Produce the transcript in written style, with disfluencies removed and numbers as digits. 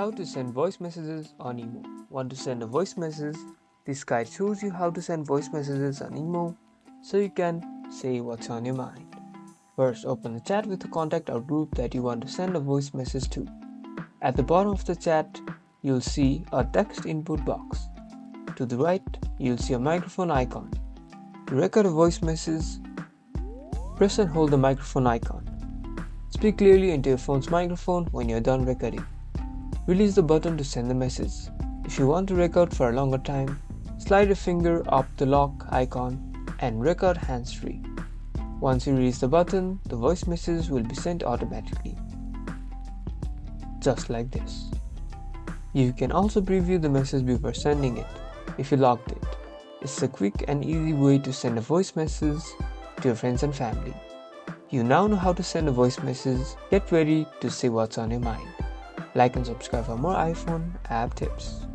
How to send voice messages on IMO. Want to send a voice message? This guide shows you how to send voice messages on IMO so you can say what's on your mind. First, open the chat with the contact or group that you want to send a voice message to. At the bottom of the chat, you'll see a text input box. To the right, you'll see a microphone icon. To record a voice message, press and hold the microphone icon. Speak clearly into your phone's microphone when you're done recording. Release the button to send the message. If you want to record for a longer time, slide your finger up the lock icon and record hands-free. Once you release the button, the voice message will be sent automatically. Just like this. You can also preview the message before sending it if you logged it. It's a quick and easy way to send a voice message to your friends and family. You now know how to send a voice message. Get ready to say what's on your mind. Like and subscribe for more iPhone app tips.